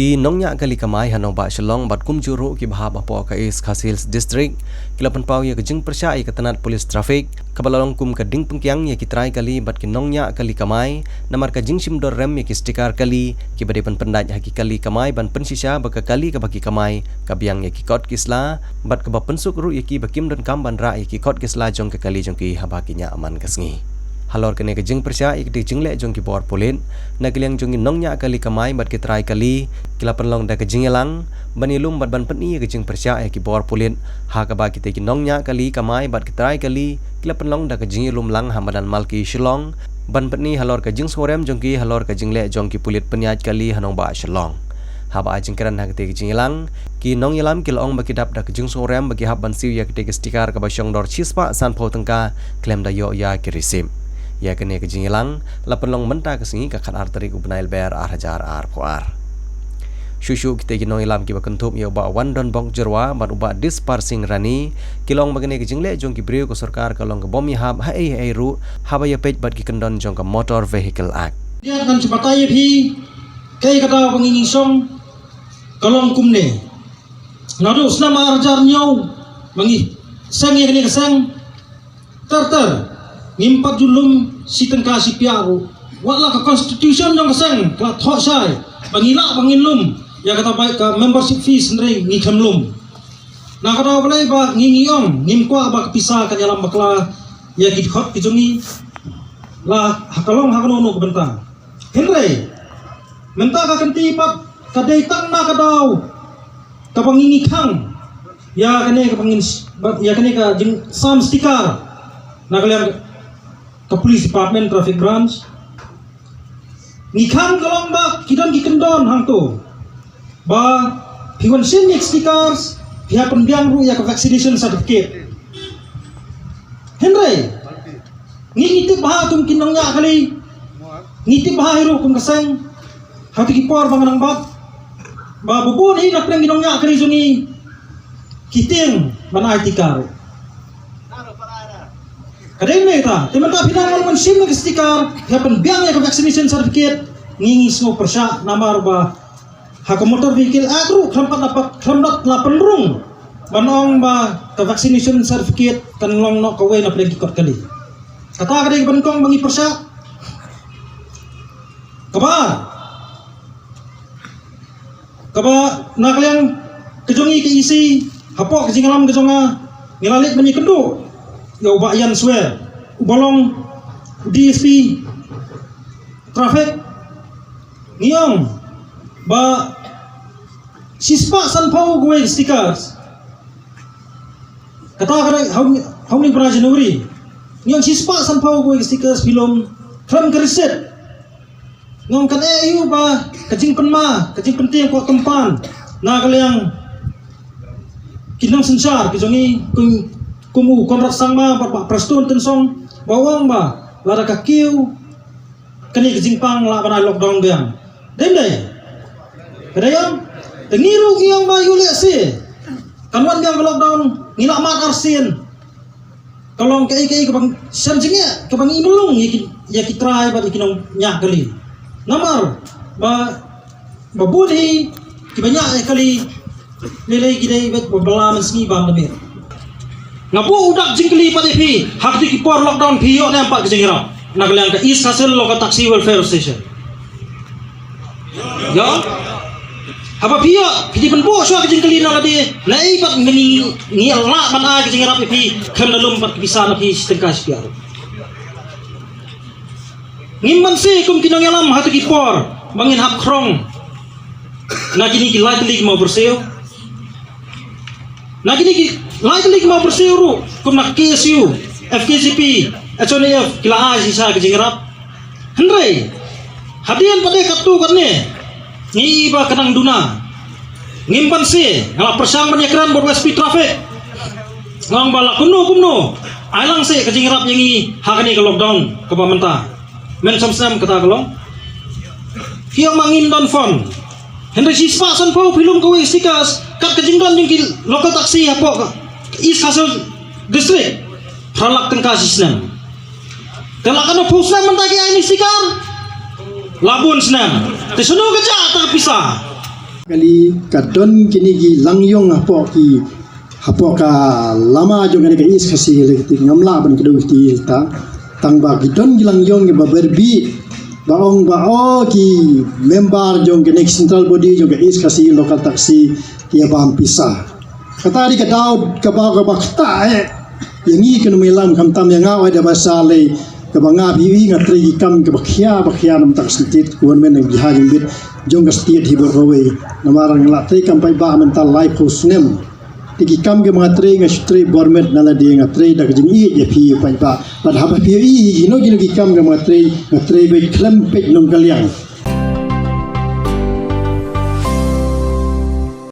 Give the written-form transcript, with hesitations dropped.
ki nongnya kali kamai hanong ba shalong bat kum juru ki bahab apo ka East Khasils district kilapan pau ya kejing persyai ka tanat polis trafik kabalong kum ka ding pengkiang ya ki try kali bat ki nongnya kali kamai namar ka jing sim dor rem ya ki stiker kali ki badepan pendaj haki kali kamai ban pensisya baka kali ka baki kamai ka biang ya ki kot kisla bat ka ba pensuk ru ya ki bakim don kam ban ra ya ki kot kisla jong ka kali jong ki habakinya aman kasngi halor kene ke jing persya ik di jingle jong ki bor polin na kiliang jong nongnya kali kamai bat ki try kali kilapan long da ke jingelang banilum bat ban peni ke jing persya ki bor polin ha ka ba ki te ki nongnya kali kamai bat ki try kali kilapan long da ke jingilum lang hamadan malki shilong ban peni halor ke jing sorem jong ki halor ke jingle jong ki pulit penyaj kali hanong ba shilong haba jingkeran ha ke jingelang ki nong yalam kilong baki dap da ke jing sorem bagi hab ban siu ya ki te stikar ka ba syong dor chispa san pho tengka klem da yo ya ki risim ya kene ke jingilang lapan long menta ke singi ka khat arteri ubnail ber arhajar poar shushu kita gino ilam ki bakentup ya ba wan don bong jerwa ban uba disparsing rani kilong bagene ke jingle jong ki brio ko sarkar kalong ke bomi hab hai ru haba ya pej bat ki kendon jong ka motor vehicle act dia kan sebatai phi kai kata panginging song kalong kumne nadu usna arjar nyau mangi sang ye kene kesang ter ngimpat julum si tengka si piaru watlah ke constitution yang keseng ke thok sai bangila bangilum ya kata baik ke membership fee sendiri ngikemlum nah kata balai ba ngingiong ngimkwa ba kepisah kan dalam bakla ya gidhot kijungi lah hakalong hakanono ke bentang henry menta ka kenti pat kadai tangna kadau ka bangingi khang ya kene ka bangin ya kene ka jing sam stiker nah kalian ke police department traffic branch ngikhan kalong ba kidon kikendon hang tu ba piwan sin stickers pihak pendiang ru ya ke vaccination certificate henry ngitip bah tum kinongnya kali ngitip bah hiru kum kaseng hati kipor banganang bat ba bubun hi nak preng kinongnya kali jungi kiting bana itikar kadang ni ta, teman tak pinang man sim ke stiker, happen biang ya ke vaccination certificate, ngingi semua persya namar ba, hak motor vehicle agru, kelampat dapat kelampat lapan rung, banong ba ke vaccination certificate kan long nok kawai na pergi kot kali. Kata kadang benkong bangi persya, kaba nak kalian kejongi ke isi, hapok kejingalam kejonga, ngelalit banyi kenduk. Ya ubah yan swear ubalong DSP traffic ngiyong ba sispa san pau gue stickers kata how many para Januari ngiyong sispa san pau gue stickers film kram keriset ngong kan yu ba kajing penma kajing penting ko tempan na kaliang kinang sensar kijongi kumu konrak sangma pak prestun tensong bawang ba lara kakiu kani kejingpang la bana lockdown biang dendai kadayang tengiru ngiyang ba yule si kanwan biang lockdown ngila mat arsin kalong kai ke bang sanjingnya ke bang imulung ya kitrai ba ikinong nyak kali namar ba babuni kibanyak kali nilai gidai bet babalaman sengi bang demir ngapu udak jingkeli pada pi hak di kipor lockdown pi yo nampak kejengirap nak liang ke East Khasils local taxi welfare station yo apa pi yo pidi penbo so kejengkeli na ladi lai pat ngini ni la man a kejengirap pi kan dalum pat bisa na pi setengkas piar ngimban si kum kinong yalam hatu kipor bangin hap krong na kini ki lightly mau berseo na kini likely mau bersiuru kum nak KSU FKCP HONF kila a sisa kejengirap henry hadian pada katu karne ni iba kadang duna ngimpan si ngala persang menyekran buat SP traffic ngang bala kumno ailang si kejengirap yang i hakani ke lockdown ke pamenta men samsam kata kalong hiang mangin don phone henry sispa san pau film kowe stikas kat kejingran yang local taxi apa East Khasils district halak tengka sisnam kalau kena pusna mentagi ini sikar labun senam tesuno kerja tak pisah kali kadon kini gi langyong hapo ka lama jo ngani ka is khasi lekti ngamla ban kedu ti ta tang ba gidon gi langyong gi berbi baong bao ki member jong ke next central body jong ke is khasi local taxi kia bam pisah kata di ka daud ka ba kata yang ni kena melam kam tam yang awai da basale ka banga biwi ngatri kam ke bakhia nam tak sentit kuan men yang jihad bit jong ka setiat hibur rowe namarang latri kam pai ba mental life husnem tigi kam ke mengatri ngasutri bormet nala dia ngatri da jing i je pi pai ba pad ha pi i hino gi kam ke mengatri be klem pek nom kaliang